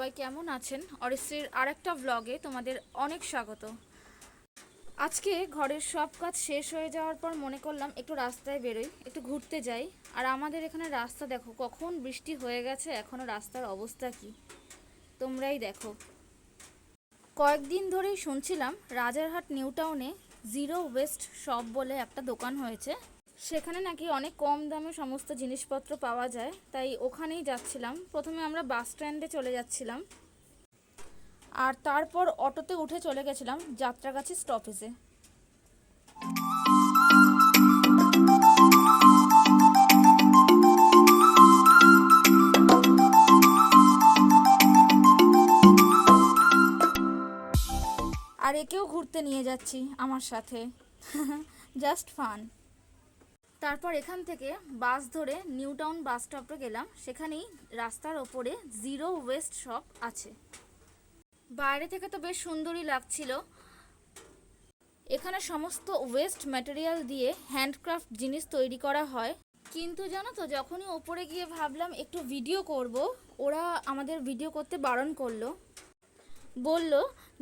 সবাই কেমন আছেন? অরিশ্রীর আরেকটা ব্লগে তোমাদের অনেক স্বাগত। আজকে ঘরের সব কাজ শেষ হয়ে যাওয়ার পর মনে করলাম একটু রাস্তায় বেরোই, একটু ঘুরতে যাই। আর আমাদের এখানে রাস্তা দেখো, কখন বৃষ্টি হয়ে গেছে, এখনো রাস্তার অবস্থা কি তোমরাই দেখো। কয়েকদিন ধরেই শুনছিলাম রাজারহাট নিউ টাউনে জিরো ওয়েস্ট শপ বলে একটা দোকান হয়েছে। সেখানে নাকি অনেক কম দামে সমস্ত জিনিসপত্র পাওয়া যায়, তাই ওখানেই যাচ্ছিলাম। প্রথমে আমরা বাস স্ট্যান্ডে চলে যাচ্ছিলাম, আর তারপর অটোতে উঠে চলে গেছিলাম যাত্রাগাছি স্টপেজে। আর একেও ঘুরতে নিয়ে যাচ্ছি আমার সাথে, জাস্ট ফান। তারপর এখান থেকে বাস ধরে নিউ টাউন বাস স্টপে গেলাম। সেখানেই রাস্তার ওপরে জিরো ওয়েস্ট শপ আছে। বাইরে থেকে তো বেশ সুন্দরই লাগছিল। এখানে সমস্ত ওয়েস্ট ম্যাটেরিয়াল দিয়ে হ্যান্ডক্রাফট জিনিস তৈরি করা হয়। কিন্তু জানো তো, যখনই ওপরে গিয়ে ভাবলাম একটু ভিডিও করব, ওরা আমাদের ভিডিও করতে বারণ করলো। বলল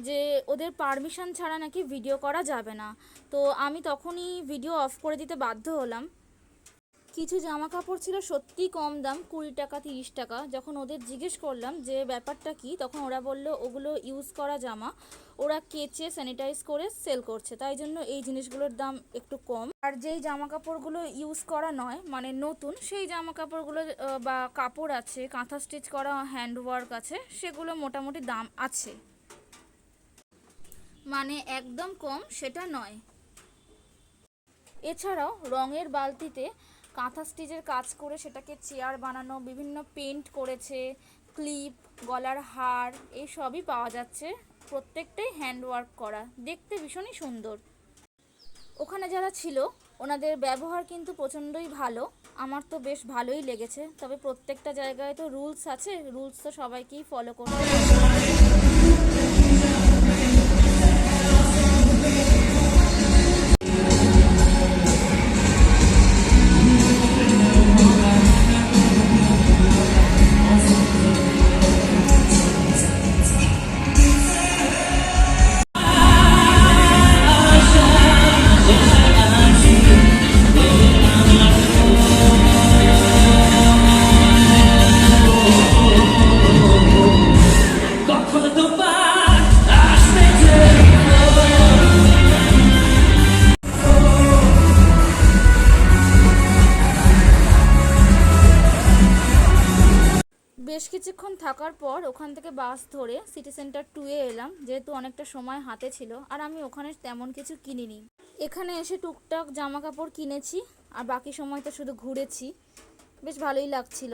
যে ওদের পারমিশন ছাড়া নাকি ভিডিও করা যাবে না। তো আমি তখনই ভিডিও অফ করে দিতে বাধ্য হলাম। কিছু জামা কাপড় ছিল সত্যি কম দাম, 20 টাকা 30 টাকা। যখন ওদের জিজ্ঞেস করলাম যে ব্যাপারটা কি, তখন ওরা বলল ওগুলো ইউজ করা জামা, ওরা কেচে স্যানিটাইজ করে সেল করছে, তাই জন্য এই জিনিসগুলোর দাম একটু কম। আর যেই জামা কাপড়গুলো ইউজ করা নয়, মানে নতুন, সেই জামা কাপড়গুলো বা কাপড় আছে, কাঁথা স্টিচ করা হ্যান্ডওয়ার্ক আছে, সেগুলো মোটামুটি দাম আছে, মানে একদম কম সেটা নয়। এছাড়াও রঙের বালতিতে কাঁথা স্টিচের কাজ করে সেটাকে চেয়ার বানানো, বিভিন্ন পেন্ট করেছে, ক্লিপ, গলার হার, এই সবই পাওয়া যাচ্ছে। প্রত্যেকটাই হ্যান্ডওয়ার্ক করা, দেখতে ভীষণই সুন্দর। ওখানে যারা ছিল ওনাদের ব্যবহার কিন্তু প্রচণ্ডই ভালো, আমার তো বেশ ভালোই লেগেছে। তবে প্রত্যেকটা জায়গায় তো রুলস আছে, রুলস তো সবাইকেই ফলো করতে হবে। বেশ কিছুক্ষণ থাকার পর ওখান থেকে বাস ধরে সিটি সেন্টার 2-এ এলাম, যেহেতু অনেকটা সময় হাতে ছিল। আর আমি ওখানে তেমন কিছু কিনিনি, এখানে এসে টুকটাক জামা কাপড় কিনেছি, আর বাকি সময় তো শুধু ঘুরেছি। বেশ ভালোই লাগছিল।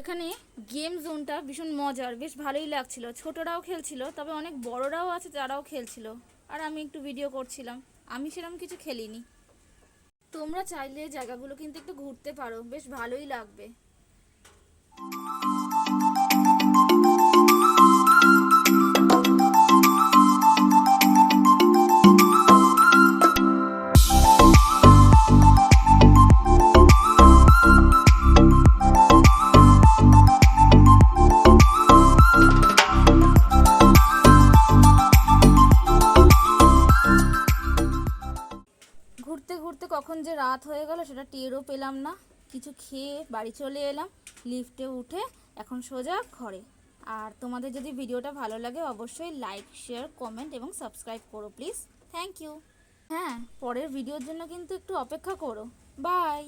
এখানে গেম জোনটা ভীষণ মজার, বেশ ভালোই লাগছিল। ছোটরাও খেলছিল, তবে অনেক বড়রাও আছে যারাও খেলছিল, আর আমি একটু ভিডিও করছিলাম। আমি সেরকম কিছু খেলিনি। তোমরা চাইলে জায়গাগুলো কিন্তু একটু ঘুরতে পারো, বেশ ভালোই লাগবে। ঘুরতে ঘুরতে কখন যে রাত হয়ে গেল সেটা টেরও পেলাম না। কিছু খেয়ে বাড়ি চলে এলাম, লিফটে উঠে এখন সোজা ঘরে। আর তোমাদের যদি ভিডিওটা ভালো লাগে অবশ্যই লাইক, শেয়ার, কমেন্ট এবং সাবস্ক্রাইব করো প্লিজ। Thank you. হ্যাঁ, পরের ভিডিওর জন্য কিন্তু একটু অপেক্ষা করো। বাই।